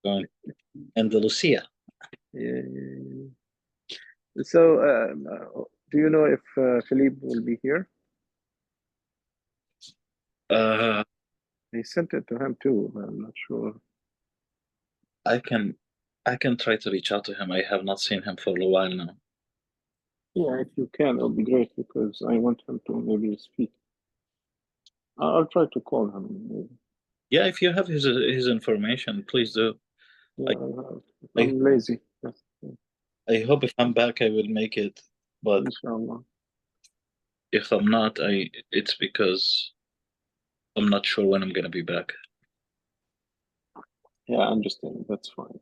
going Andalusia. So, do you know if Philippe will be here? They sent it to him too, but I'm not sure. I can try to reach out to him. I have not seen him for a while now. Yeah, if you can, it'll be great because I want him to maybe speak. I'll try to call him. Maybe. Yeah, if you have his information, please do. Yeah, I'm lazy. I hope if I'm back, I will make it. But Inshallah. if I'm not, it's because I'm not sure when I'm gonna be back. Yeah, I understand. That's fine.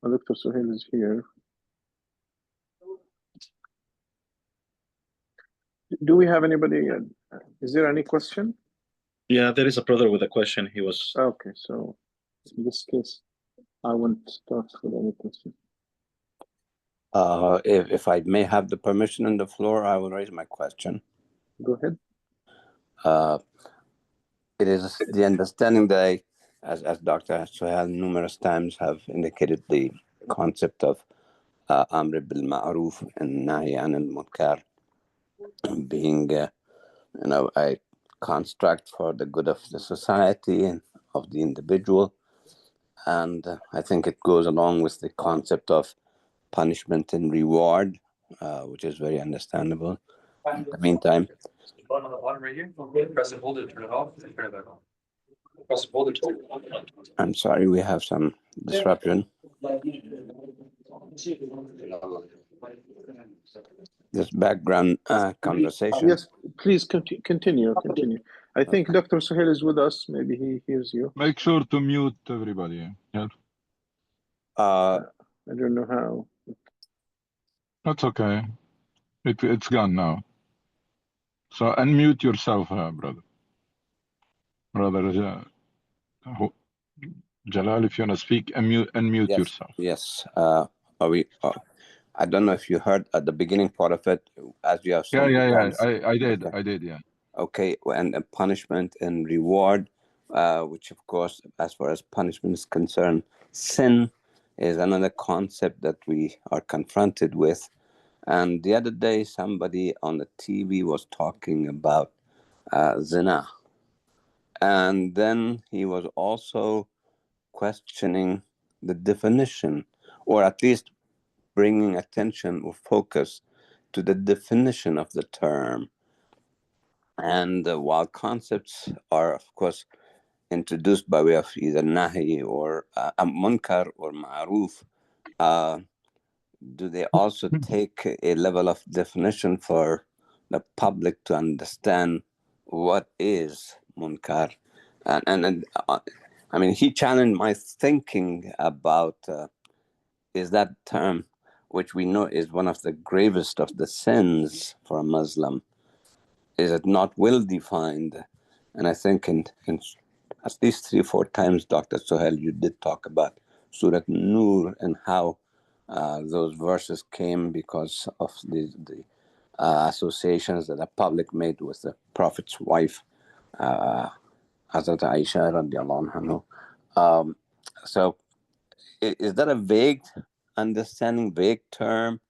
Dr. Suhail is here. Do we have anybody? Is there any question? Yeah, there is a brother with a question. He was Okay, so in this case, I won't start with any question. If I may have the permission on the floor, I will raise my question. Go ahead. It is the understanding that as Dr. Suhail numerous times have indicated, the concept of Amr bil Ma'ruf and Nahi Anil Munkar being, a construct for the good of the society and of the individual. And I think it goes along with the concept of punishment and reward, which is very understandable. In the meantime, button on the bottom right here, press and hold it, turn it off, and turn it back on. Press and hold it, turn it on. I'm sorry, we have some disruption. This background conversation. Yes, please continue. I think Dr. Suhail is with us. Maybe he hears you. Make sure to mute everybody. Yeah. I don't know how. That's okay. It's gone now. So unmute yourself, brother. Brother Jalal, if you want to speak, unmute Yes, yourself. yes. I don't know if you heard at the beginning part of it, as you have so many times. I did, yeah. Okay, and punishment and reward, which of course, as far as punishment is concerned, sin is another concept that we are confronted with. And the other day, somebody on the TV was talking about zina. And then he was also questioning the definition, or at least bringing attention or focus to the definition of the term. And while concepts are, of course, introduced by way of either nahi or munkar or ma'ruf, do they also take a level of definition for the public to understand what is munkar? And I mean, he challenged my thinking about is that term, which we know is one of the gravest of the sins for a Muslim, is it not well defined? And I think in at least 3 or 4 times, Dr. Suhail, you did talk about Surah Nur and how those verses came because of the associations that the public made with the Prophet's wife, Hazrat Aisha radiallahu anhu. So is that a vague understanding, vague term?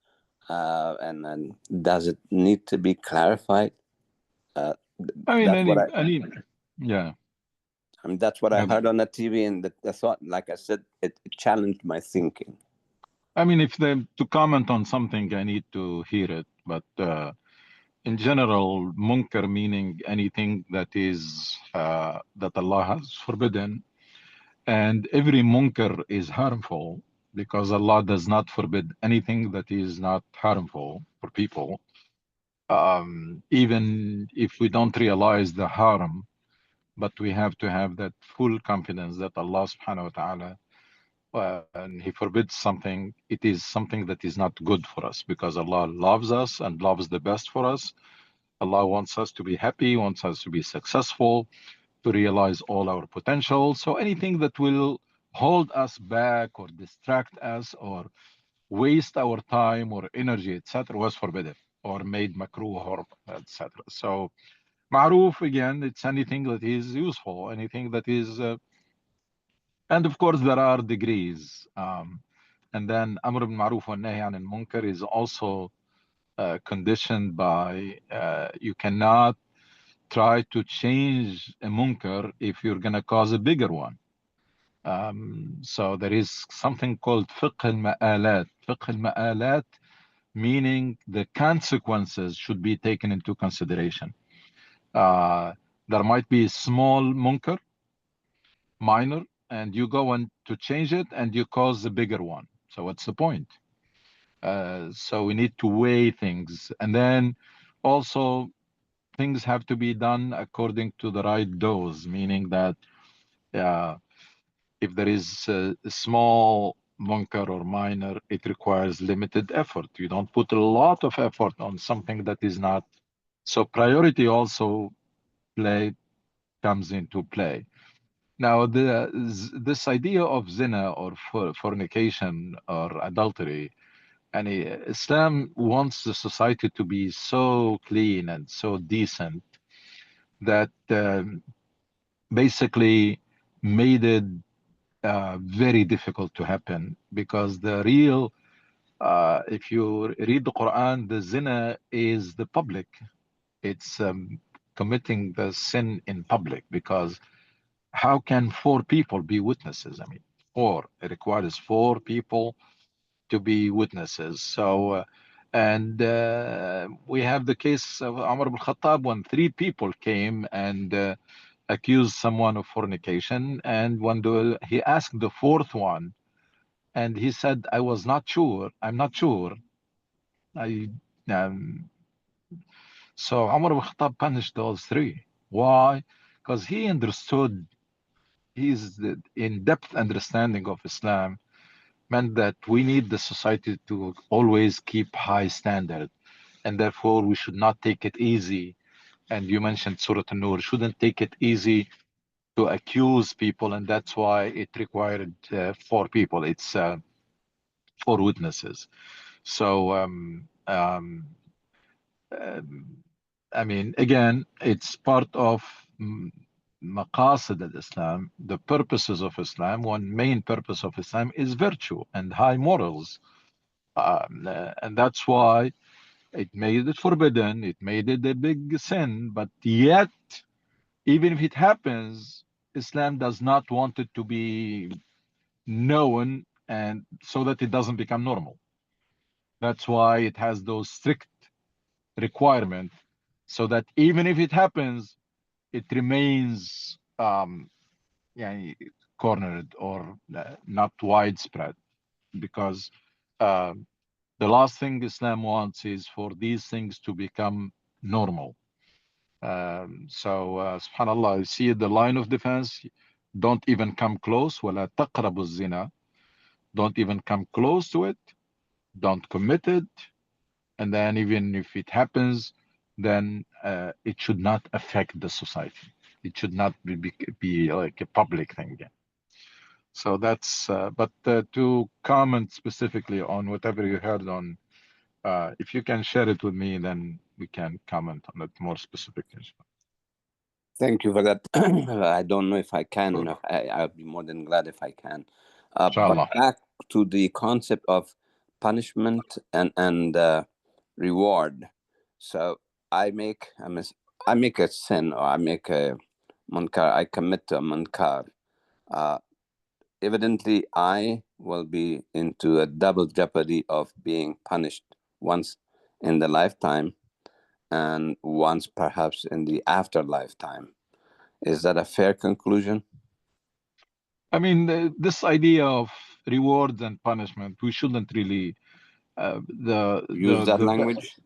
And does it need to be clarified? I mean, yeah. I mean, that's what I heard on the TV, and the thought, like I said, it challenged my thinking. I mean, if they to comment on something, I need to hear it. But in general, munkar meaning anything that is that Allah has forbidden, and every munkar is harmful because Allah does not forbid anything that is not harmful for people. Even if we don't realize the harm, but we have to have that full confidence that Allah subhanahu wa ta'ala, when he forbids something, it is something that is not good for us because Allah loves us and loves the best for us. Allah wants us to be happy, wants us to be successful, to realize all our potential. So anything that will hold us back or distract us or waste our time or energy, etc., was forbidden or made makruh or etc. So Ma'ruf, again, it's anything that is useful, anything that is, and of course, there are degrees. And then Amr bil Ma'ruf wa Nahy anil Munkar is also conditioned by you cannot try to change a munkar if you're going to cause a bigger one. So there is something called fiqh al-ma'alat. Fiqh al-ma'alat, meaning the consequences should be taken into consideration. There might be small munkar, minor, and you go on to change it and you cause a bigger one. So what's the point? So we need to weigh things. And then also things have to be done according to the right dose, meaning that if there is a small munkar or minor, it requires limited effort. You don't put a lot of effort on something that is not. So priority also comes into play. Now, this idea of zina or fornication or adultery, and Islam wants the society to be so clean and so decent that basically made it very difficult to happen, because the real, if you read the Quran, the zina is the public. It's committing the sin in public, because how can 4 people be witnesses? I mean, 4, it requires 4 people to be witnesses. So, and we have the case of Umar ibn Khattab when 3 people came and accused someone of fornication, and when he asked the 4th one, and he said, "I was not sure. I'm not sure." I um, so Umar ibn Khattab punished those 3. Why? Because he understood, his in-depth understanding of Islam meant that we need the society to always keep high standard, and therefore we should not take it easy. And you mentioned Surah An-Nur, shouldn't take it easy to accuse people, and that's why it required 4 people. It's 4 witnesses. So I mean, again, it's part of maqasid al-Islam, the purposes of Islam. One main purpose of Islam is virtue and high morals. And that's why it made it forbidden, it made it a big sin, but yet, even if it happens, Islam does not want it to be known, and so that it doesn't become normal. That's why it has those strict requirements, so that even if it happens, it remains cornered or not widespread, because the last thing Islam wants is for these things to become normal. So subhanallah, you see the line of defense, don't even come close. وَلَا تَقْرَبُوا الزِّنَا, don't even come close to it, don't commit it, and then even if it happens, then it should not affect the society. It should not be like a public thing. So that's, but to comment specifically on whatever you heard on, if you can share it with me, then we can comment on it more specifically. Thank you for that. I don't know if I can, Sure. and I'll be more than glad if I can. But Inshallah. back to the concept of punishment and reward. So I make a sin, or I make a munkar. I commit a munkar. Evidently, I will be into a double jeopardy of being punished once in the lifetime and once perhaps in the afterlife time. Is that a fair conclusion? I mean, this idea of rewards and punishment, we shouldn't really Use that language?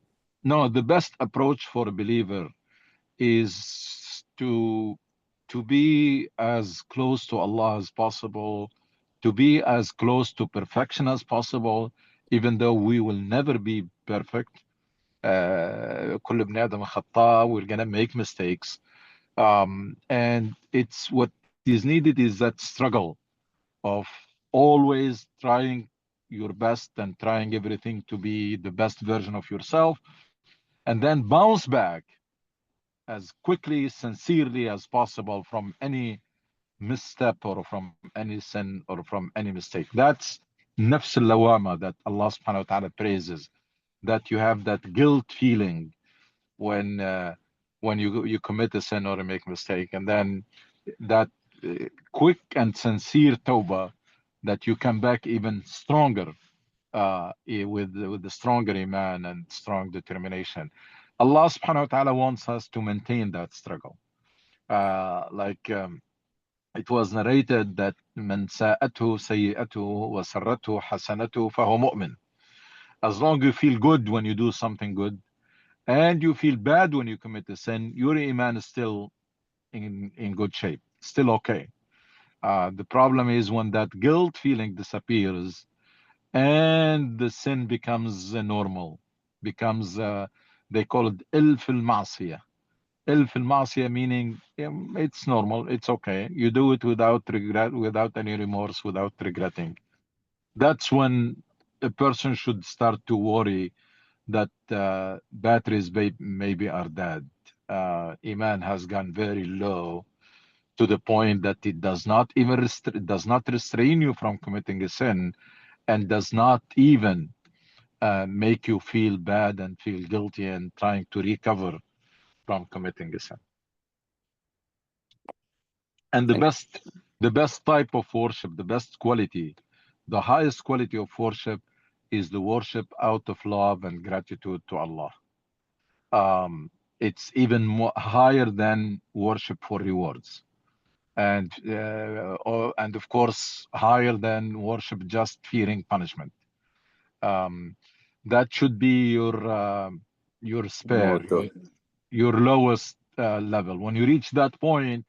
No, the best approach for a believer is to be as close to Allah as possible, to be as close to perfection as possible, even though we will never be perfect. كل ابن آدم خطاء, we're gonna make mistakes. And it's what is needed is that struggle of always trying your best and trying everything to be the best version of yourself, and then bounce back as quickly, sincerely as possible from any misstep or from any sin or from any mistake. That's nafs al-lawama that Allah subhanahu wa ta'ala praises, that you have that guilt feeling when you commit a sin or make a mistake, and then that quick and sincere tawbah, that you come back even stronger, with the stronger iman and strong determination. Allah subhanahu wa ta'ala wants us to maintain that struggle. It was narrated that من ساءته سيئته وسرته حسنته فهو مؤمن. As long as you feel good when you do something good, and you feel bad when you commit a sin, your iman is still in good shape, still okay. The problem is when that guilt feeling disappears and the sin becomes normal, becomes they call it ilf al-ma'siyah. Ilf al-ma'siyah meaning it's normal, it's okay. You do it without regret, without any remorse, without regretting. That's when a person should start to worry that batteries maybe are dead. Iman has gone very low to the point that it does not even does not restrain you from committing a sin, and does not even make you feel bad and feel guilty and trying to recover from committing a sin. And the best type of worship, the best quality, the highest quality of worship is the worship out of love and gratitude to Allah. It's even more higher than worship for rewards, and of course higher than worship just fearing punishment. That should be your spare, your lowest level. When you reach that point,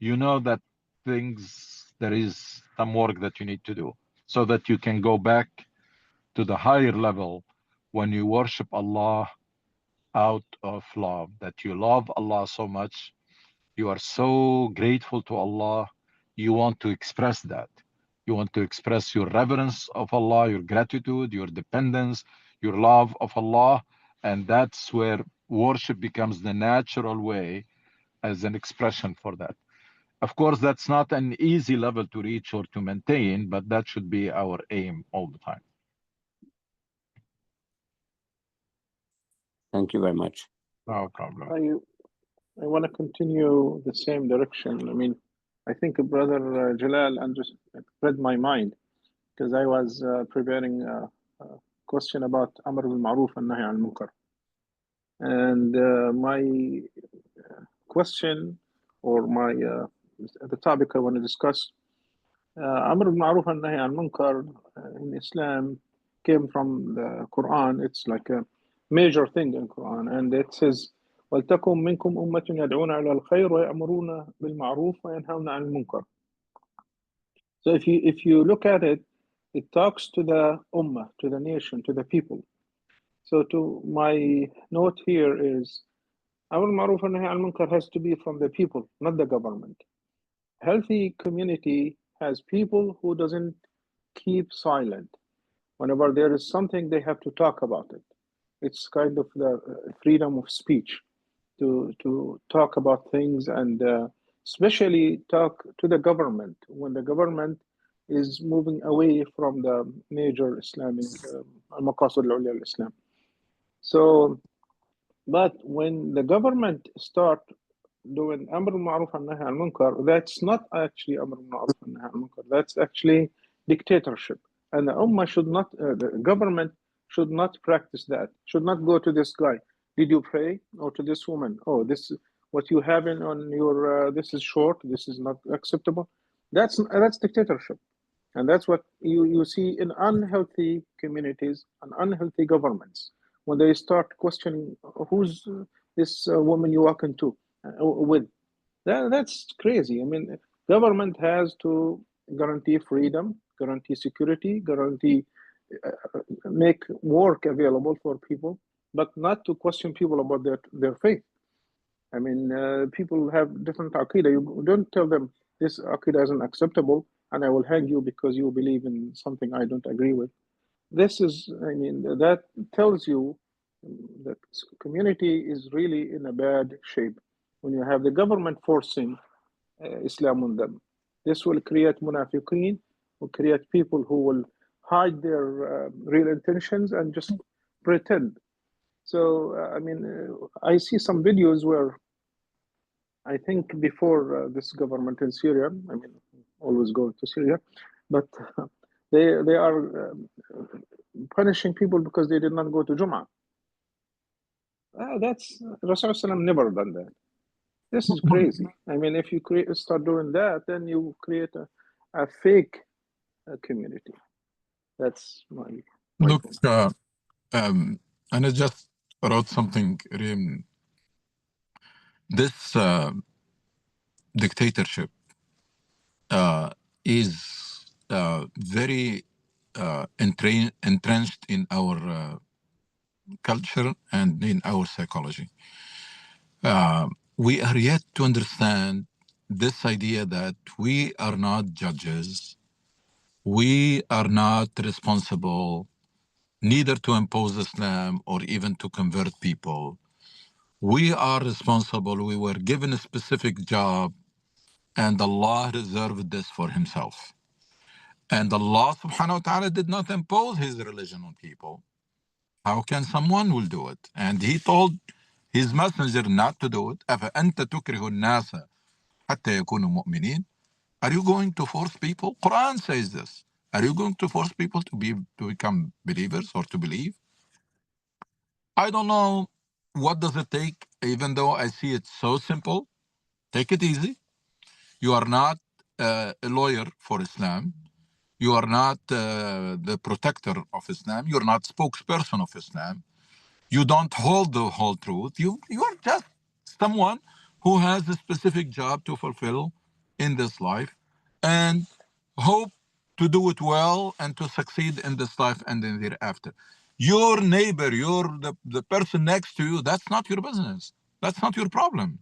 you know that there is some work that you need to do, so that you can go back to the higher level when you worship Allah out of love, that you love Allah so much, you are so grateful to Allah, you want to express that. You want to express your reverence of Allah, your gratitude, your dependence, your love of Allah, and that's where worship becomes the natural way as an expression for that. Of course, that's not an easy level to reach or to maintain, but that should be our aim all the time. Thank you very much. No problem. I want to continue the same direction. I mean, I think Brother Jalal read my mind, because I was preparing a question about Amr bil Ma'ruf and Nahy al Munkar. And my question, or the topic I want to discuss, Amr bil Ma'ruf and Nahy al Munkar in Islam came from the Quran. It's like a major thing in Quran, and it says, وَلْتَكُمْ مِنْكُمْ أُمَّةٌ يَدْعُونَ عَلَى الْخَيْرِ وَيَأْمُرُونَ بِالْمَعْرُوفِ وَيَنْهَوْنَ عَنِ الْمُنْكَرِ. So if you look at it, it talks to the ummah, to the nation, to the people. So to my note here is, Amr bil Ma'ruf and Nahy al Munkar has to be from the people, not the government. Healthy community has people who doesn't keep silent. Whenever there is something, they have to talk about it. It's kind of the freedom of speech to talk about things, and especially talk to the government when the government is moving away from the major Islamic al-Maqasid al-Ulya al-Islam. So, but when the government start doing Amr al-Ma'ruf and Nahy al-Munkar, that's not actually Amr al-Ma'ruf and Nahy al-Munkar, that's actually dictatorship. And the ummah should not, the government should not practice that, should not go to this guy, did you pray? Or to this woman, oh, this what you have on your, this is short, this is not acceptable. That's dictatorship. And that's what you see in unhealthy communities and unhealthy governments, when they start questioning who's this woman you walk into with. That's crazy. I mean, government has to guarantee freedom, guarantee security, guarantee make work available for people, but not to question people about their faith. I mean, people have different aqidah. You don't tell them this aqidah isn't acceptable and I will hang you because you believe in something I don't agree with. This is, I mean, that tells you that community is really in a bad shape. when you have the government forcing Islam on them. This will create munafiqeen, will create people who will hide their real intentions and just pretend. So, I see some videos where I think before this government in Syria, always go to Syria, but they are punishing people because they did not go to Jum'ah. That's Rasulullah never done that. This is crazy. If you start doing that, then you create a fake community. That's my Look, point. and I just wrote something. This dictatorship is very entrenched in our culture and in our psychology. We are yet to understand this idea that we are not judges, we are not responsible neither to impose Islam or even to convert people. We are responsible. We were given a specific job, and Allah reserved this for Himself. And Allah subhanahu wa ta'ala did not impose His religion on people. How can someone will do it? And He told His messenger not to do it. أَفَأَنْتَ تُكْرِهُ النَّاسَ حَتَّى يَكُونُوا مُؤْمِنِينَ. Are you going to force people? Quran says this. Are you going to force people to become believers or to believe? I don't know what does it take, even though I see it so simple. Take it easy. You are not a lawyer for Islam. You are not the protector of Islam. You're not spokesperson of Islam. You don't hold the whole truth. You are just someone who has a specific job to fulfill in this life and hope to do it well and to succeed in this life and in thereafter. Your neighbor, the person next to you, that's not your business. That's not your problem.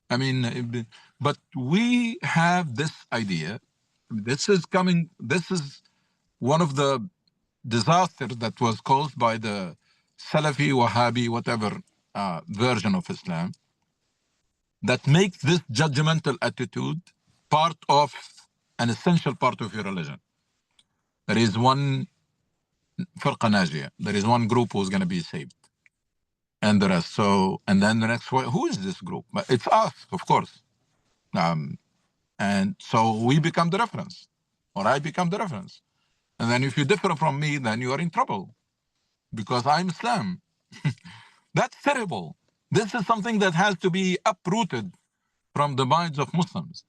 But we have this idea. This is one of the disasters that was caused by the Salafi, Wahhabi, whatever version of Islam that makes this judgmental attitude part of an essential part of your religion. There is one firqa najiyah. There is one group who's going to be saved. And the rest. And then the next one, who is this group? But it's us, of course. And so we become the reference, or I become the reference. And then if you differ from me, then you are in trouble because I'm Islam. That's terrible. This is something that has to be uprooted from the minds of Muslims.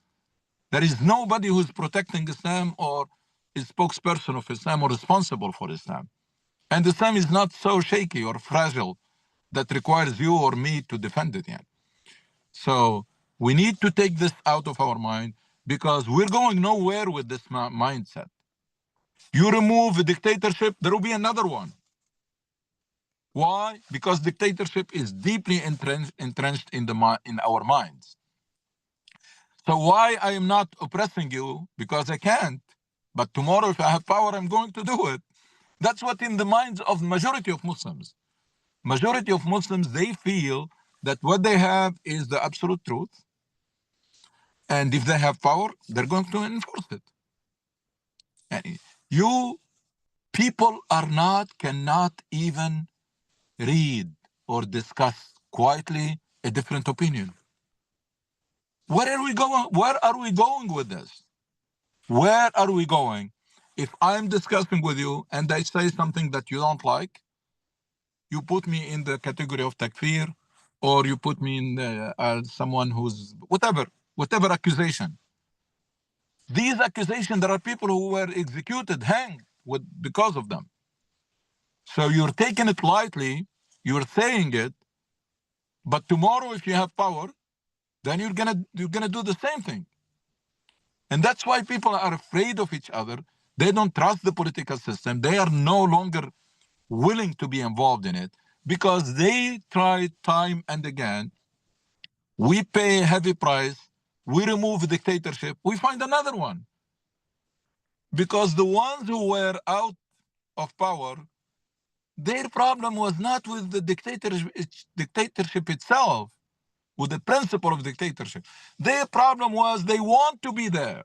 There is nobody who's protecting Islam or is spokesperson of Islam or responsible for Islam. And Islam is not so shaky or fragile that requires you or me to defend it yet. So we need to take this out of our mind because we're going nowhere with this mindset. You remove a dictatorship, there will be another one. Why? Because dictatorship is deeply entrenched in our minds. So why I am not oppressing you? Because I can't. But tomorrow, if I have power, I'm going to do it. That's what in the minds of majority of Muslims. Majority of Muslims, they feel that what they have is the absolute truth. And if they have power, they're going to enforce it. And you people cannot even read or discuss quietly a different opinion. Where are we going? Where are we going with this? Where are we going? If I'm discussing with you and I say something that you don't like, you put me in the category of takfir, or you put me in someone who's whatever accusation. These accusations, there are people who were executed, hanged because of them. So you're taking it lightly, you're saying it, but tomorrow if you have power, then you're gonna do the same thing. And that's why people are afraid of each other. They don't trust the political system. They are no longer willing to be involved in it because they try time and again. We pay a heavy price. We remove a dictatorship. We find another one. Because the ones who were out of power, their problem was not with the dictatorship itself. with the principle of dictatorship. Their problem was they want to be there.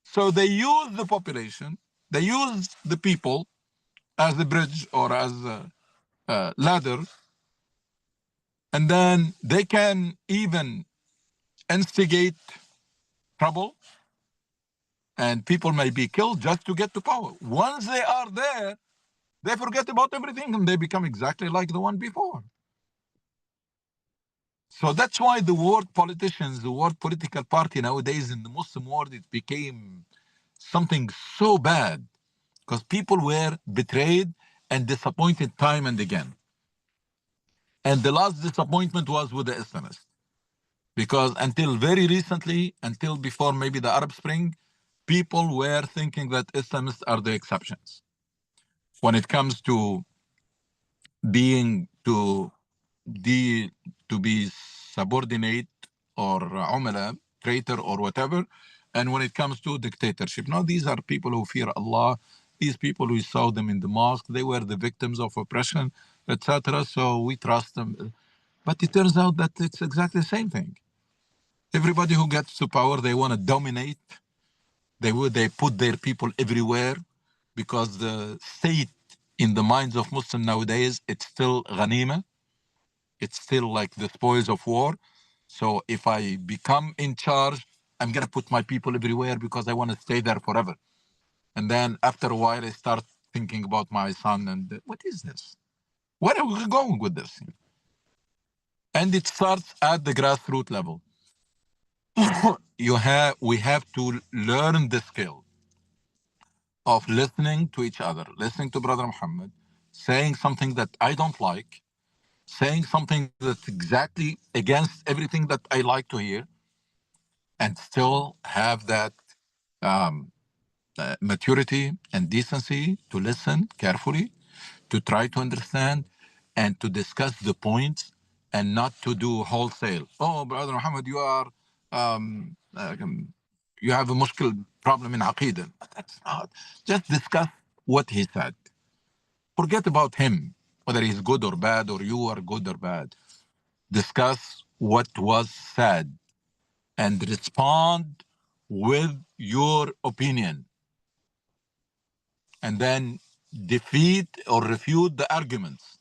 So they use the population, they use the people as a bridge or as a ladder, and then they can even instigate trouble, and people may be killed just to get to power. Once they are there, they forget about everything and they become exactly like the one before. So that's why the word politicians, the word political party nowadays in the Muslim world, it became something so bad because people were betrayed and disappointed time and again. And the last disappointment was with the Islamists. Because until very recently, until before maybe the Arab Spring, people were thinking that Islamists are the exceptions. When it comes to being to be subordinate or umala, traitor or whatever, and when it comes to dictatorship. Now these are people who fear Allah. These people, we saw them in the mosque, they were the victims of oppression, etc. So we trust them. But it turns out that it's exactly the same thing. Everybody who gets to power, they want to dominate. They put their people everywhere because the state in the minds of Muslims nowadays, it's still ghanima. It's still like the spoils of war. So if I become in charge, I'm going to put my people everywhere because I want to stay there forever. And then after a while, I start thinking about my son and what is this? Where are we going with this? And it starts at the grassroots level. We have to learn the skill of listening to each other, listening to Brother Muhammad, saying something that I don't like, saying something that's exactly against everything that I like to hear, and still have that maturity and decency to listen carefully, to try to understand, and to discuss the points, and not to do wholesale. Oh, Brother Muhammad, you have a mushkil problem in Aqidah. That's not. Just discuss what he said. Forget about him, whether he's good or bad, or you are good or bad. Discuss what was said and respond with your opinion. And then defeat or refute the arguments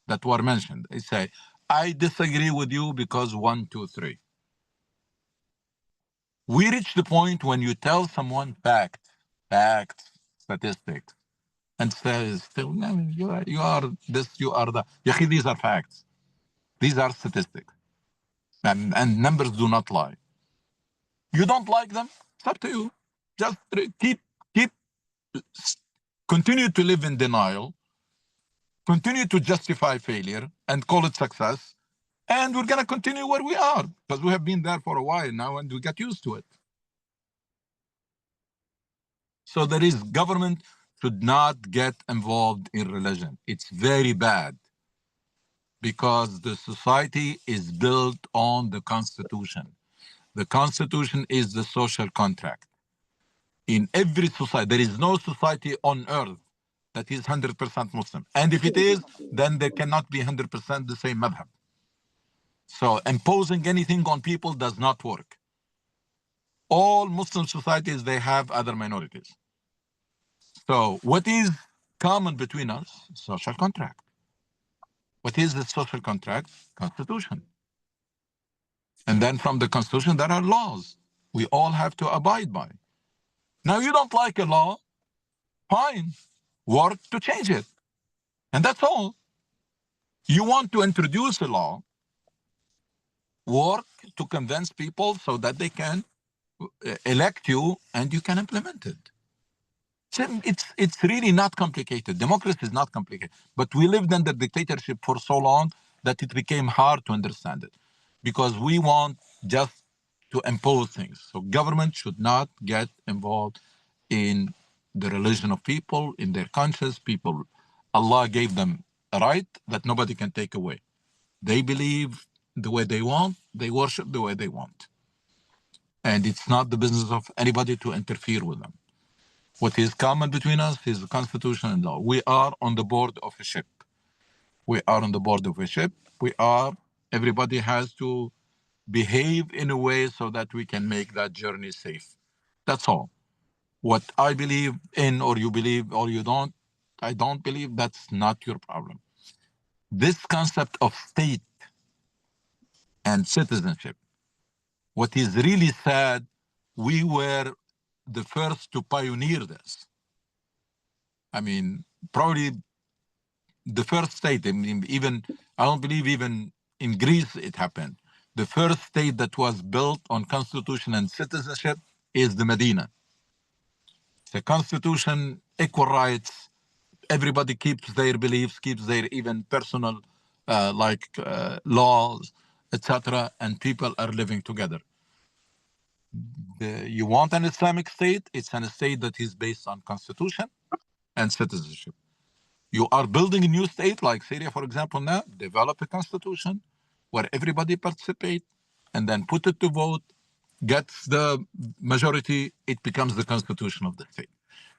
that were mentioned. They say, I disagree with you because 1, 2, 3. We reach the point when you tell someone facts, statistics, and says, still, no, you are this, you are that. Yaqi, these are facts. These are statistics. And numbers do not lie. You don't like them? It's up to you. Just continue to live in denial, continue to justify failure and call it success. And we're going to continue where we are because we have been there for a while now and we got used to it. So there is government should not get involved in religion. It's very bad because the society is built on the Constitution. The Constitution is the social contract. In every society, there is no society on earth that is 100% Muslim. And if it is, then there cannot be 100% the same madhab. So imposing anything on people does not work. All Muslim societies, they have other minorities. So what is common between us? Social contract. What is the social contract? Constitution. And then from the Constitution, there are laws we all have to abide by. Now, you don't like a law, fine, work to change it. And that's all. You want to introduce a law, work to convince people so that they can elect you and you can implement it. It's really not complicated. Democracy is not complicated. But we lived under dictatorship for so long that it became hard to understand it because we want just to impose things. So government should not get involved in the religion of people, in their conscience. People, Allah gave them a right that nobody can take away. They believe the way they want, they worship the way they want. And it's not the business of anybody to interfere with them. What is common between us is the Constitution and law. We are on the board of a ship. We are on the board of a ship. We are Everybody has to behave in a way so that we can make that journey safe. That's all. What I believe in, or you believe, or you don't, I don't believe, that's not your problem. This concept of state and citizenship, what is really sad, we were the first to pioneer this. I mean, probably the first state, I mean, even, I don't believe even in Greece it happened. The first state that was built on constitution and citizenship is the Medina. The constitution, equal rights, everybody keeps their beliefs, keeps their even personal laws, etc., and people are living together. You want an Islamic state, it's a state that is based on constitution and citizenship. You are building a new state like Syria, for example, now, develop a constitution where everybody participate and then put it to vote, gets the majority, it becomes the constitution of the state.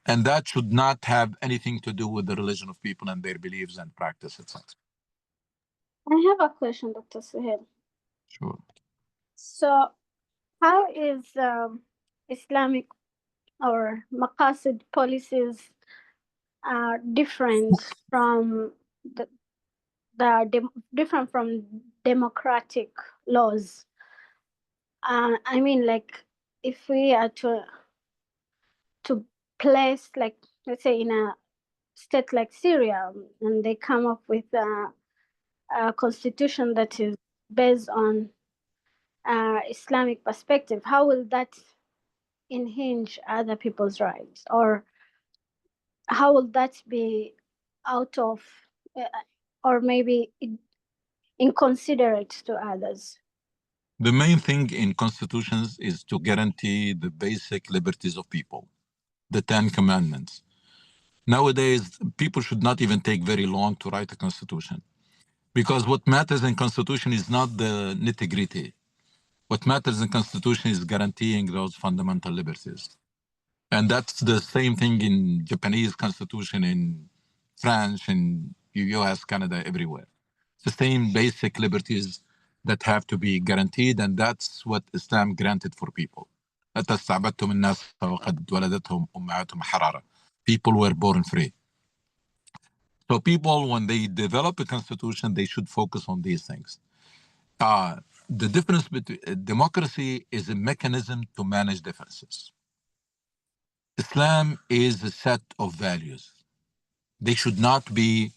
And that should not have anything to do with the religion of people and their beliefs and practice, etc. I have a question, Dr. Suhail. Sure. So, how is Islamic or Maqasid policies different from different from democratic laws? I mean, like, if we are to place, like, let's say, in a state like Syria, and they come up with a constitution that is based on Islamic perspective, how will that hinge other people's rights, or how will that be out of or maybe inconsiderate to others? The main thing in constitutions is to guarantee the basic liberties of people, the 10 commandments. Nowadays, people should not even take very long to write a constitution, because what matters in constitution is not the nitty-gritty. What matters in constitution is guaranteeing those fundamental liberties. And that's the same thing in Japanese constitution, in France, in US, Canada, everywhere. It's the same basic liberties that have to be guaranteed, and that's what Islam granted for people. People were born free. So people, when they develop a constitution, they should focus on these things. The difference between democracy is a mechanism to manage differences. Islam is a set of values. They should not be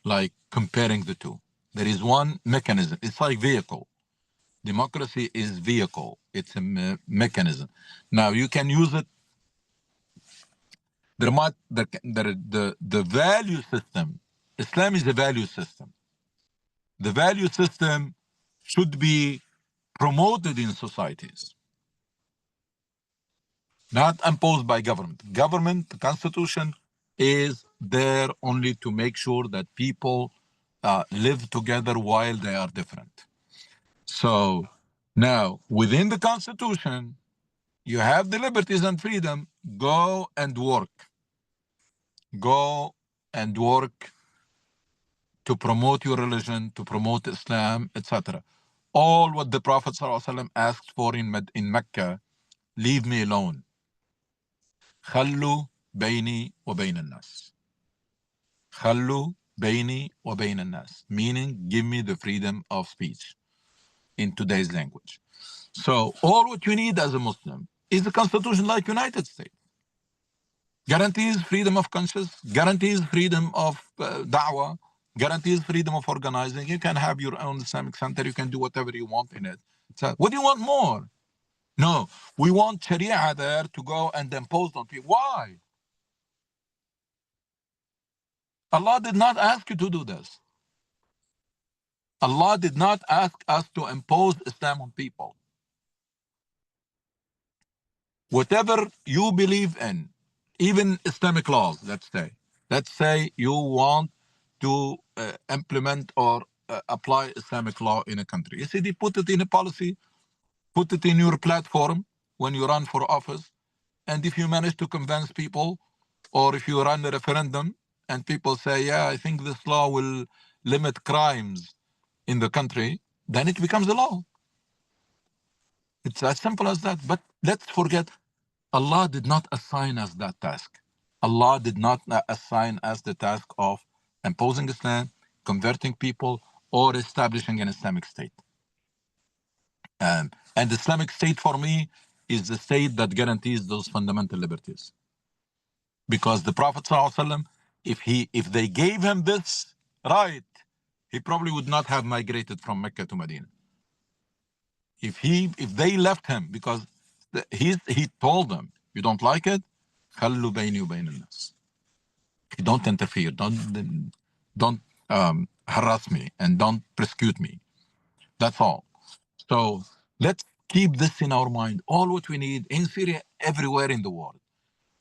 like comparing the two. There is one mechanism. It's like vehicle. Democracy is vehicle. It's a mechanism. Now you can use it. The value system. Islam is a value system. The value system should be promoted in societies, not imposed by government. Government, the constitution is there only to make sure that people live together while they are different. So now within the constitution, you have the liberties and freedom. Go and work. Go and work to promote your religion, to promote Islam, etc. All what the Prophet ﷺ asked for in Mecca, leave me alone. خلوا بيني وبين الناس. خلوا بيني وبين الناس. Meaning, give me the freedom of speech in today's language. So all what you need as a Muslim is a constitution like United States. Guarantees freedom of conscience, guarantees freedom of da'wah, guarantees freedom of organizing. You can have your own Islamic center. You can do whatever you want in it. So what do you want more? No, we want Sharia there to go and impose on people. Why? Allah did not ask you to do this. Allah did not ask us to impose Islam on people. Whatever you believe in, even Islamic laws, let's say you want to implement or apply Islamic law in a country. You see, put it in a policy, put it in your platform when you run for office. And if you manage to convince people, or if you run a referendum and people say, yeah, I think this law will limit crimes in the country, then it becomes a law. It's as simple as that. But let's forget, Allah did not assign us that task. Allah did not assign us the task of imposing Islam, converting people, or establishing an Islamic state. And the Islamic state for me is the state that guarantees those fundamental liberties. Because the Prophet ﷺ, if they gave him this right, he probably would not have migrated from Mecca to Medina. If they left him, because he told them, you don't like it, خلوا بيني وبين الناس. Don't interfere, don't harass me, and don't persecute me. That's all. So let's keep this in our mind. All what we need in Syria, everywhere in the world,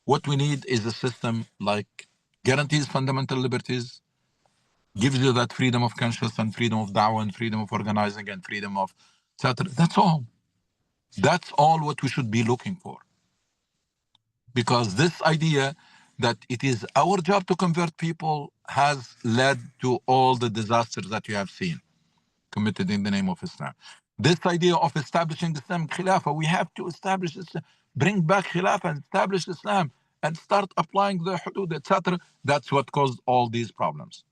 what we need is a system like guarantees fundamental liberties, gives you that freedom of conscience and freedom of da'wah and freedom of organizing and freedom of etc. That's all. That's all what we should be looking for. Because this idea that it is our job to convert people has led to all the disasters that you have seen committed in the name of Islam. This idea of establishing Islamic Khilafah, we have to establish Islam, bring back Khilafah and establish Islam and start applying the hudud, etc. That's what caused all these problems.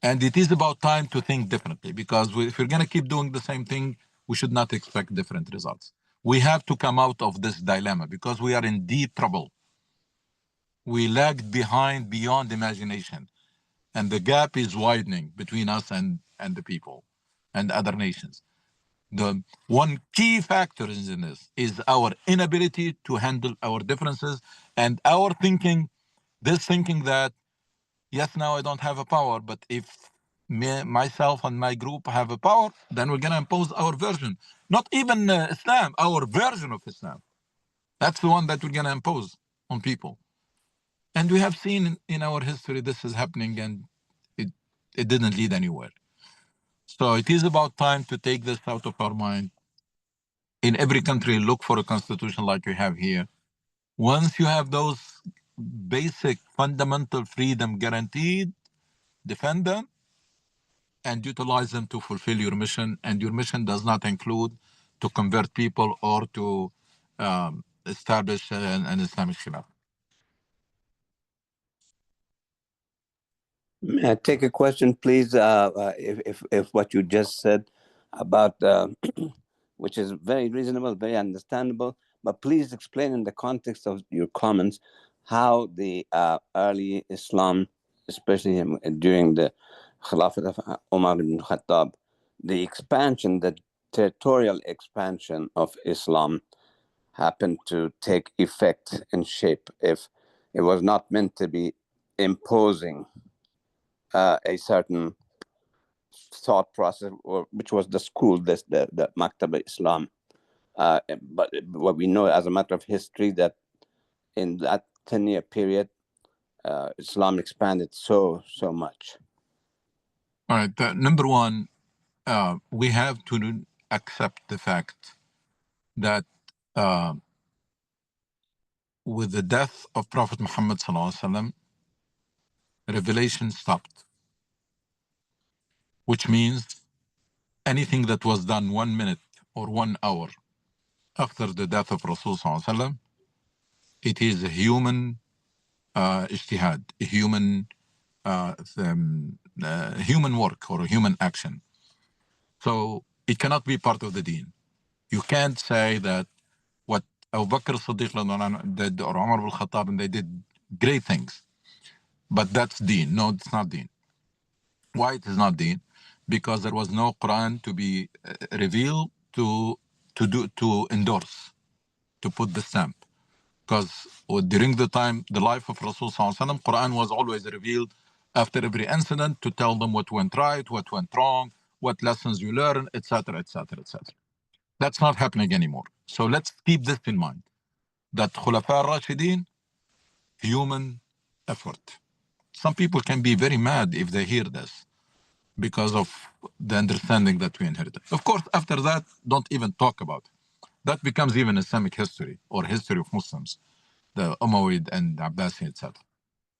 And it is about time to think differently, because if we're going to keep doing the same thing, we should not expect different results. We have to come out of this dilemma because we are in deep trouble. We lagged behind beyond imagination, and the gap is widening between us and the people and other nations. The one key factor in this is our inability to handle our differences and our thinking, this thinking that, yes, now I don't have a power, but if myself and my group have a power, then we're going to impose our version. Not even Islam, our version of Islam. That's the one that we're going to impose on people. And we have seen in our history this is happening, and it didn't lead anywhere. So it is about time to take this out of our mind. In every country, look for a constitution like we have here. Once you have those basic fundamental freedom guaranteed, defend them and utilize them to fulfill your mission. And your mission does not include to convert people or to establish an Islamic Khilafah. May I take a question, please? If what you just said about, which is very reasonable, very understandable, but please explain in the context of your comments how the early Islam, especially during the Khilafat of Umar ibn Khattab, the expansion, the territorial expansion of Islam happened to take effect and shape if it was not meant to be imposing a certain thought process, or which was the school, the Maktaba Islam. But what we know as a matter of history, that in that 10-year period, Islam expanded so much. All right. Number one, we have to accept the fact that with the death of Prophet Muhammad ﷺ, revelation stopped, which means anything that was done 1 minute or 1 hour after the death of Rasul ﷺ, it is a human ijtihad, a human human work or a human action. So it cannot be part of the deen. You can't say that what Abu Bakr as-Siddiq did or Umar ibn Khattab, and they did great things, but that's deen. No, it's not deen. Why it is not deen? Because there was no Quran to be revealed to endorse, to put the stamp. Because during the time, the life of Rasul ﷺ, Quran was always revealed after every incident to tell them what went right, what went wrong, what lessons you learn, etc., etc., etc. That's not happening anymore. So let's keep this in mind, that Khulafa al-Rashidin, human effort. Some people can be very mad if they hear this because of the understanding that we inherited. Of course, after that, don't even talk about it. That becomes even Islamic history or history of Muslims, the Umayyad and Abbasi, etc.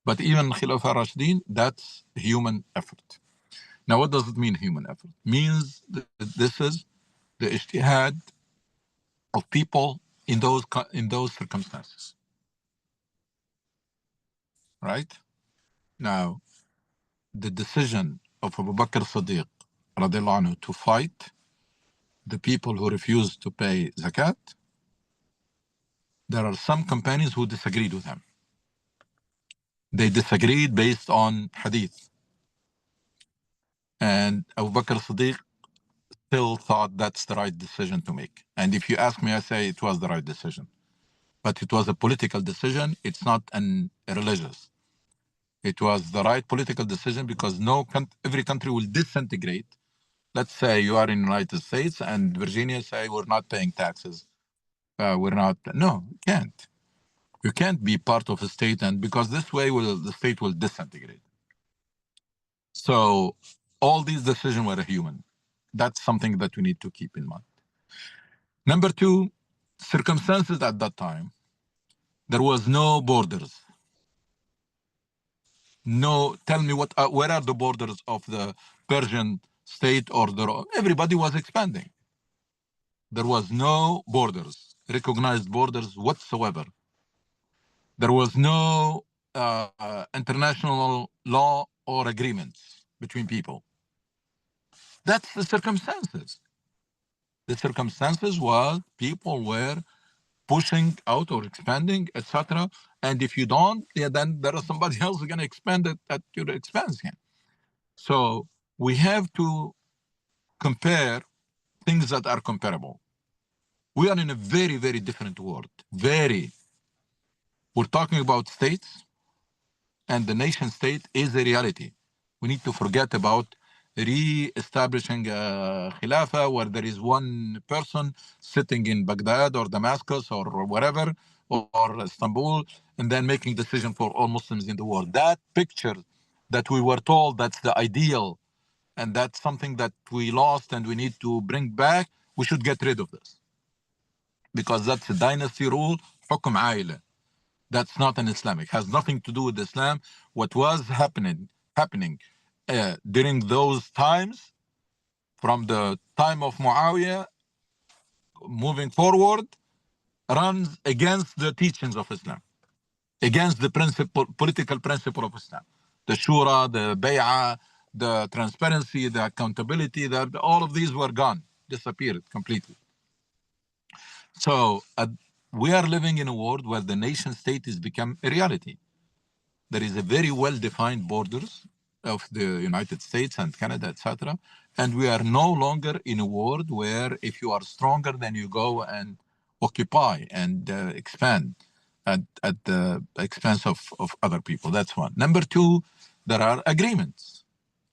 But even Khilafah Rashidin, that's human effort. Now, what does it mean, human effort? Means that this is the ijtihad of people in those circumstances, right? Now, the decision of Abu Bakr Siddiq radiallahu anhu to fight the people who refused to pay zakat, there are some companions who disagreed with him. They disagreed based on hadith. And Abu Bakr Siddiq still thought that's the right decision to make. And if you ask me, I say it was the right decision. But it was a political decision. It's not a religious. It was the right political decision because every country will disintegrate. Let's say you are in the United States and Virginia say we're not paying taxes. No, you can't. You can't be part of a state, and because this way the state will disintegrate. So all these decisions were human. That's something that we need to keep in mind. Number two, circumstances at that time, there was no borders. No, tell me where are the borders of the Persian state or everybody was expanding. There was no borders, recognized borders whatsoever. There was no international law or agreements between people. That's the circumstances. The circumstances was people were pushing out or expanding, etc. And if you don't, then there is somebody else who's going to expand it at your expense. So we have to compare things that are comparable. We are in a very, very different world. We're talking about states, and the nation state is a reality. We need to forget about re-establishing a khilafah where there is one person sitting in Baghdad or Damascus or wherever, or Istanbul, and then making decision for all Muslims in the world. That picture that we were told that's the ideal, and that's something that we lost and we need to bring back, we should get rid of this. Because that's a dynasty rule, حكم عائلة. That's not an Islamic. Has nothing to do with Islam. What was happening during those times, from the time of Muawiyah moving forward, runs against the teachings of Islam, against the political principle of Islam. The Shura, the Bay'ah, the transparency, the accountability, all of these were gone, disappeared completely. So we are living in a world where the nation state has become a reality. There is a very well-defined borders of the United States and Canada, etc. And we are no longer in a world where if you are stronger, then you go and occupy and expand at the expense of other people. That's one. Number two, there are agreements.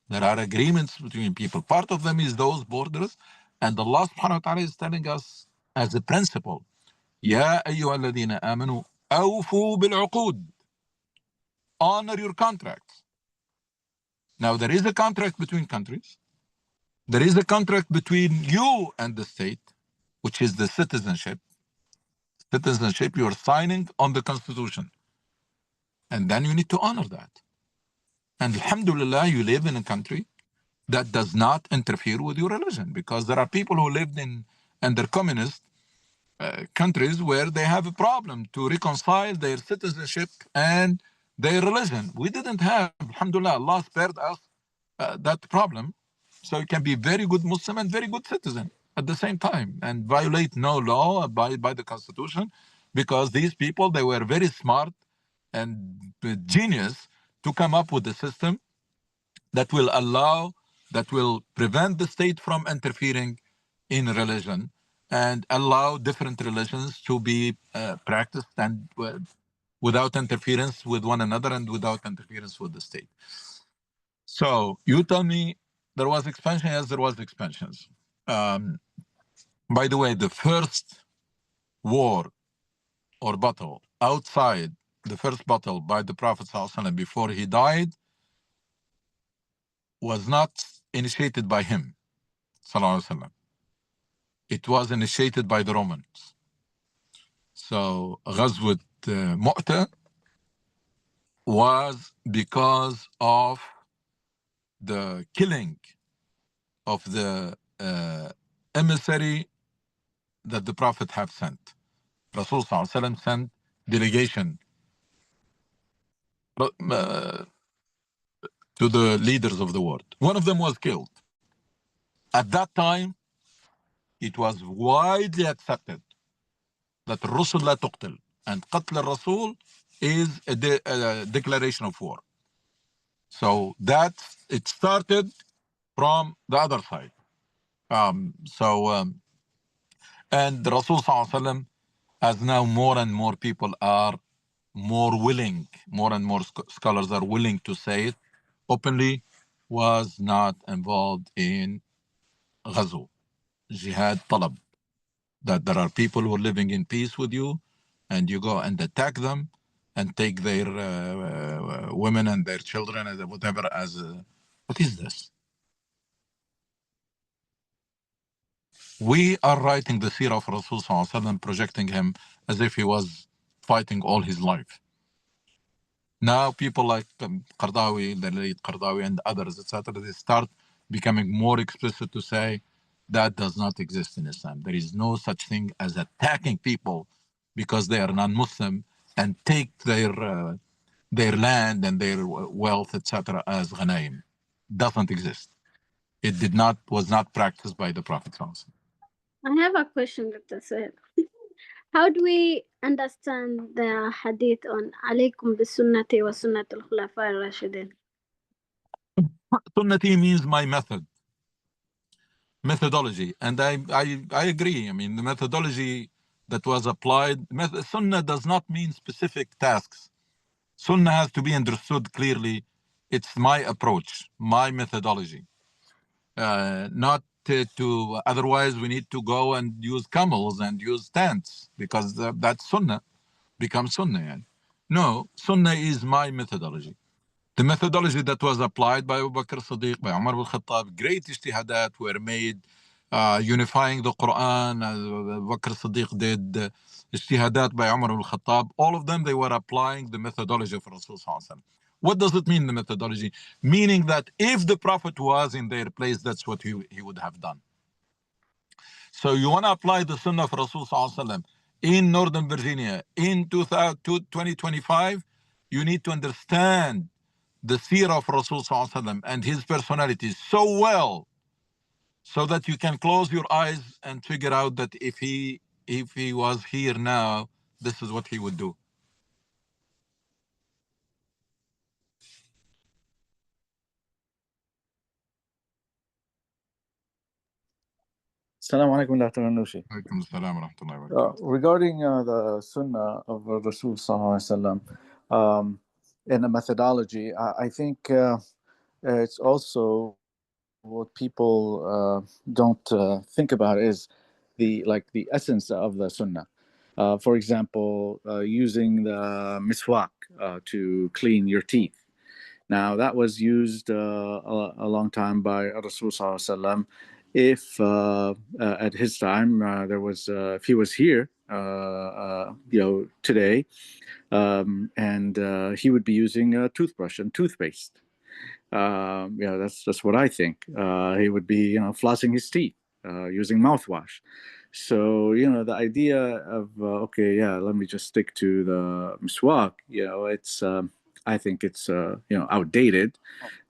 There are agreements between people. Part of them is those borders. And Allah subhanahu wa ta'ala is telling us as a principle, يَا أَيُّهَا الَّذِينَ آمَنُوا أَوْفُوا بِالْعُقُودِ. Honor your contracts. Now, there is a contract between countries. There is a contract between you and the state, which is the citizenship. Citizenship, you are signing on the constitution. And then you need to honor that. And alhamdulillah, you live in a country that does not interfere with your religion, because there are people who lived under communist countries where they have a problem to reconcile their citizenship and their religion. We didn't have, alhamdulillah, Allah spared us that problem. So you can be very good Muslim and very good citizen at the same time and violate no law, abide by the constitution, because these people, they were very smart and genius to come up with a system that will prevent the state from interfering in religion and allow different religions to be practiced and without interference with one another and without interference with the state. So you tell me there was expansion. Yes, there was expansions. By the way, the first war or battle outside the first battle by the Prophet ﷺ before he died was not initiated by him, ﷺ. It was initiated by the Romans. So Ghazwat Mu'tah was because of the killing of the emissary that the Prophet have sent. Rasul Sallallahu Alaihi Wasallam sent delegation to the leaders of the world. One of them was killed. At that time, it was widely accepted that Rusul la tuqtil, and Qatl al-Rasul is a declaration of war. So that it started from the other side. And the Rasul Sallallahu Alaihi Wasallam, as now more and more people are more willing, more and more scholars are willing to say it openly, was not involved in Ghazu, Jihad Talab. That there are people who are living in peace with you, and you go and attack them and take their women and their children and whatever as what is this? We are writing the seerah of Rasul Sallallahu Alaihi Wasallam, projecting him as if he was fighting all his life. Now people like Qardawi, the late Qardawi and others, etc., they start becoming more explicit to say that does not exist in Islam. There is no such thing as attacking people because they are non-Muslim and take their land and their wealth, etc., as ghanaim. Doesn't exist. It was not practiced by the Prophet. I have a question, Dr. Said. How do we understand the hadith on alaykum bi sunnati wa sunnat al-khulafa al-rashidin? Sunnati means my methodology, and I agree. I mean, the methodology that was applied, sunnah does not mean specific tasks. Sunnah has to be understood clearly. It's my approach, my methodology, not to otherwise we need to go and use camels and use tents because that's sunnah, becomes sunnah. No, sunnah is my methodology. The methodology that was applied by Abu Bakr Siddiq, by Umar al-Khattab, great ijtihadat were made, unifying the Quran. Abu Bakr Siddiq did ijtihadat by Umar al-Khattab. All of them, they were applying the methodology of Rasul Sallallahu Alaihi Wasallam. What does it mean, the methodology? Meaning that if the Prophet was in their place, that's what he would have done. So you want to apply the Sunnah of Rasul Sallallahu Alaihi Wasallam in Northern Virginia in 2025, you need to understand the seerah of Rasul Sallallahu Alaihi Wasallam and his personality so well, so that you can close your eyes and figure out that if he was here now, this is what he would do. Assalamu alaikum, Dr. Anushi. Alaikum assalam wa rahmatullahi wa barakatuh. Regarding the Sunnah of Rasul Sallallahu Alaihi Wasallam and the methodology, I think it's also what people don't think about is the essence of the Sunnah. For example, using the miswak to clean your teeth. Now that was used a long time by Rasul Sallallahu Alaihi Wasallam. If at his time there was, if he was here, today, and he would be using a toothbrush and toothpaste. That's what I think. He would be, flossing his teeth, using mouthwash. So, the idea of let me just stick to the miswak. It's I think it's outdated.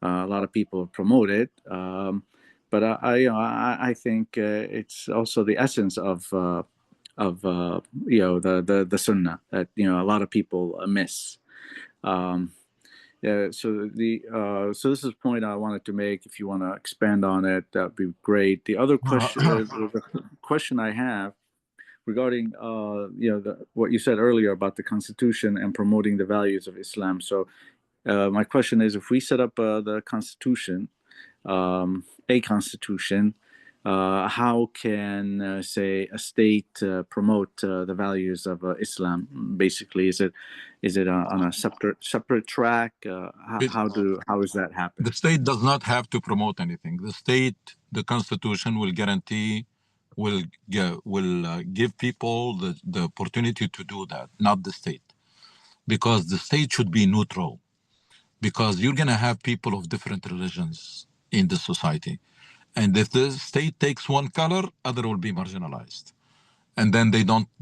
A lot of people promote it. But I think it's also the essence of the Sunnah that a lot of people miss. So this is a point I wanted to make. If you want to expand on it, that'd be great. The other question, the question I have regarding what you said earlier about the Constitution and promoting the values of Islam. So my question is, if we set up the Constitution. A constitution, how can say a state promote the values of Islam? Basically, is it on a separate track? How is that happen? The state does not have to promote anything. The Constitution will guarantee, will give people the opportunity to do that, not the state, because the state should be neutral. because you're going to have people of different religions in the society. And if the state takes one color, other will be marginalized. And then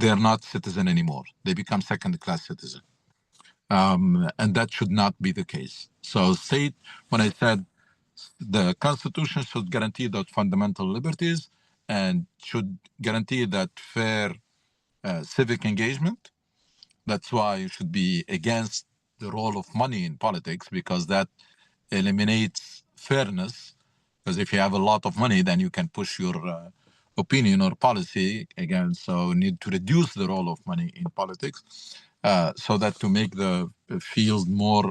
they're not citizen anymore. They become second-class citizen. And that should not be the case. So state, when I said the Constitution should guarantee that fundamental liberties and should guarantee that fair civic engagement, that's why you should be against the role of money in politics, because that eliminates fairness. Because if you have a lot of money, then you can push your opinion or policy again. So we need to reduce the role of money in politics so that to make the field more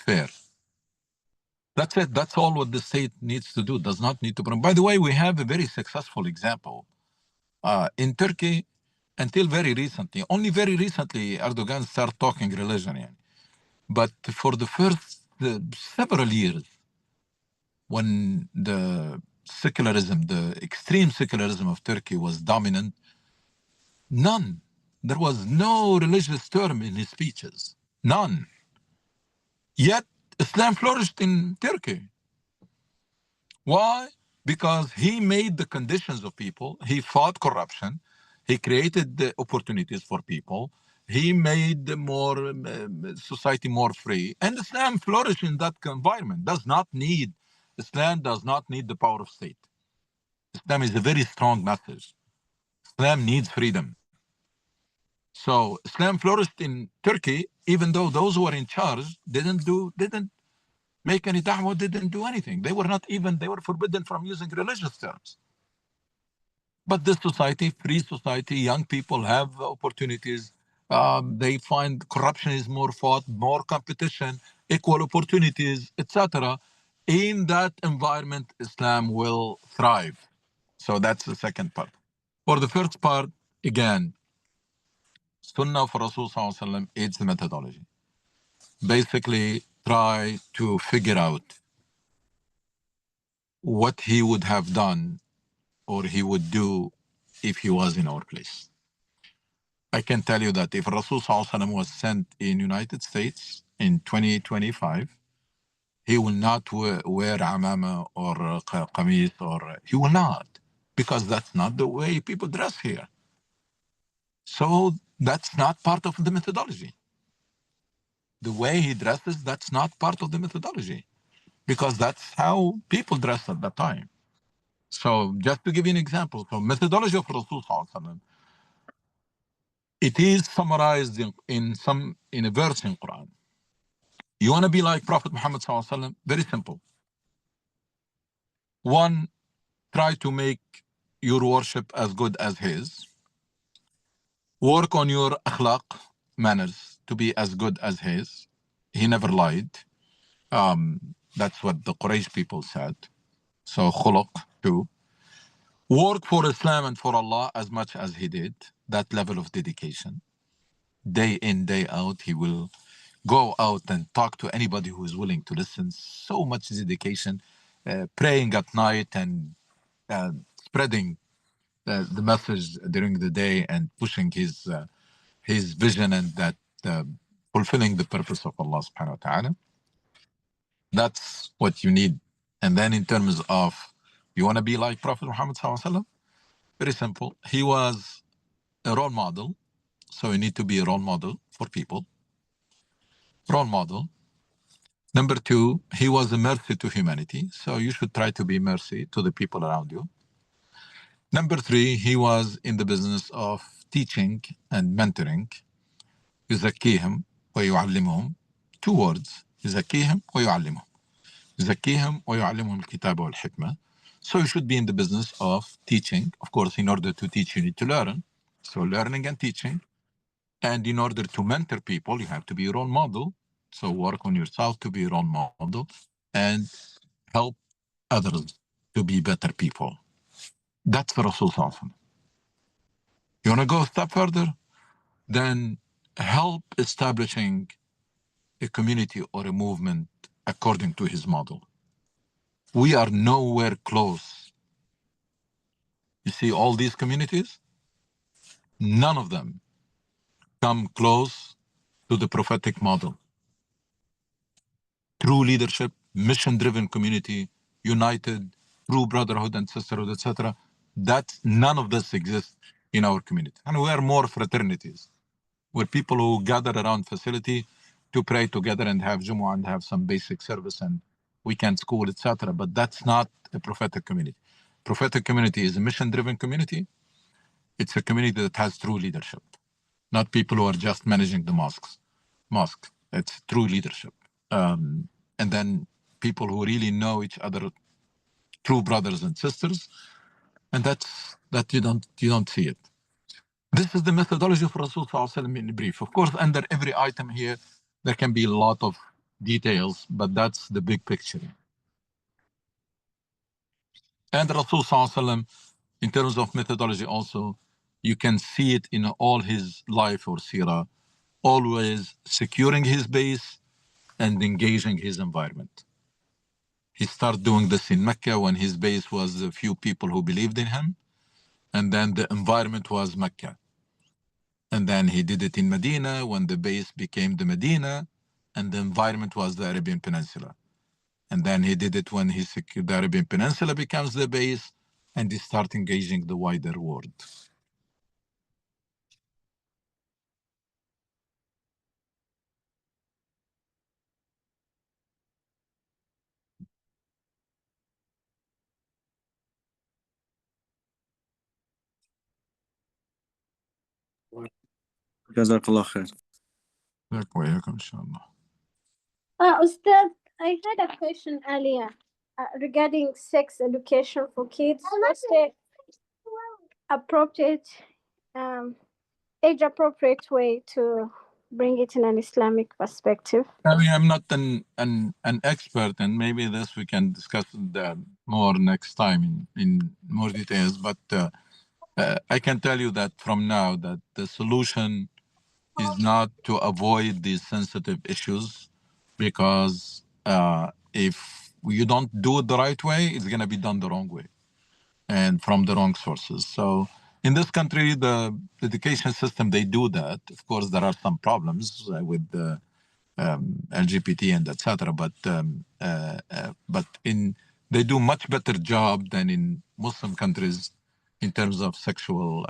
fair. That's it. That's all what the state needs to do. Does not need to. By the way, we have a very successful example in Turkey. Until very recently, only very recently, Erdogan started talking religion. But for the first several years, when the secularism, the extreme secularism of Turkey was dominant, there was no religious term in his speeches, none. Yet Islam flourished in Turkey. Why? Because he made the conditions of people, he fought corruption, he created the opportunities for people, he made the society more free, and Islam flourished in that environment. Islam does not need the power of state. Islam is a very strong message. Islam needs freedom. So Islam flourished in Turkey, even though those who were in charge didn't make any da'wah, didn't do anything. They were forbidden from using religious terms. But this society, free society, young people have opportunities. They find corruption is more fought, more competition, equal opportunities, etc. In that environment, Islam will thrive. So that's the second part. For the first part, again, Sunnah for Rasul Sallallahu Alaihi Wasallam, it's the methodology. Basically, try to figure out what he would have done or he would do if he was in our place. I can tell you that if Rasul Sallallahu Alaihi Wasallam was sent in United States in 2025, he will not wear amama or qamis, or he will not, because that's not the way people dress here. So that's not part of the methodology. The way he dresses, that's not part of the methodology, because that's how people dress at that time. So just to give you an example, so methodology of Rasul Sallallahu Alaihi Wasallam, it is summarized in a verse in Quran. You want to be like Prophet Muhammad Sallallahu Alaihi Wasallam? Very simple. One, try to make your worship as good as his. Work on your akhlaq, manners, to be as good as his. He never lied. That's what the Quraysh people said. So khuluq, too. Work for Islam and for Allah as much as he did. That level of dedication. Day in, day out, he will go out and talk to anybody who is willing to listen. So much dedication, praying at night and spreading the message during the day and pushing his vision and that fulfilling the purpose of Allah subhanahu wa ta'ala. That's what you need. And then in terms of, you want to be like Prophet Muhammad sallallahu alaihi wasallam? Very simple. He was a role model. So you need to be a role model for people. Role model. Number two, he was a mercy to humanity. So you should try to be mercy to the people around you. Number three, he was in the business of teaching and mentoring. يزكيهم ويعلمهم. Two words. يزكيهم ويعلمهم. يزكيهم ويعلمهم الكتاب والحكمة. So you should be in the business of teaching. Of course, in order to teach, you need to learn. So learning and teaching. And in order to mentor people, you have to be a role model. So work on yourself to be a role model and help others to be better people. That's the Rasul Sallallahu Alaihi Wasallam. You want to go a step further? Then help establishing a community or a movement according to his model. We are nowhere close. You see all these communities? None of them come close to the prophetic model. true leadership, mission-driven community, united, true brotherhood and sisterhood, etc. That none of this exists in our community. And we are more fraternities. We're people who gather around facility to pray together and have Jumu'ah and have some basic service and weekend school, etc. But that's not a prophetic community. Prophetic community is a mission-driven community. It's a community that has true leadership, not people who are just managing the mosque. It's true leadership. And then people who really know each other, true brothers and sisters, and that you don't see it. This is the methodology of Rasul Sallallahu Alaihi Wasallam in brief. Of course, under every item here, there can be a lot of details, but that's the big picture. And Rasul Sallallahu Alaihi Wasallam, in terms of methodology also, you can see it in all his life or seerah, always securing his base and engaging his environment. He started doing this in Mecca when his base was a few people who believed in him, and then the environment was Mecca. And then he did it in Medina when the base became the Medina, and the environment was the Arabian Peninsula. And then he did it when he secured the Arabian Peninsula becomes the base, and he started engaging the wider world. Jazakallah khair. Ustad, I had a question earlier regarding sex education for kids. What's the appropriate, age-appropriate way to bring it in an Islamic perspective? I mean, I'm not an expert, and maybe this we can discuss more next time in more details. But I can tell you that from now that the solution is not to avoid these sensitive issues, because if you don't do it the right way, it's going to be done the wrong way and from the wrong sources. So in this country, the education system, they do that. Of course, there are some problems with the LGBT and etc. But they do much better job than in Muslim countries in terms of sexual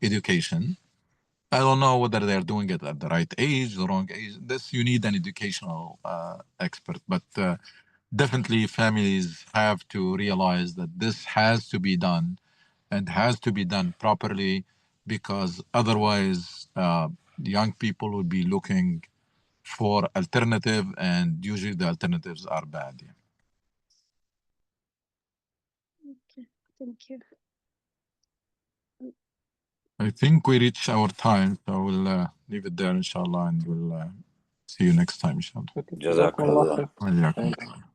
education. I don't know whether they're doing it at the right age, the wrong age. This you need an educational expert, but definitely families have to realize that this has to be done and has to be done properly, because otherwise young people will be looking for alternative, and usually the alternatives are bad. Yeah. Okay, thank you. I think we reached our time, so we'll leave it there, inshallah, and we'll see you next time, inshallah. Okay. Jazakallah. Jazakallah khair. Thank you.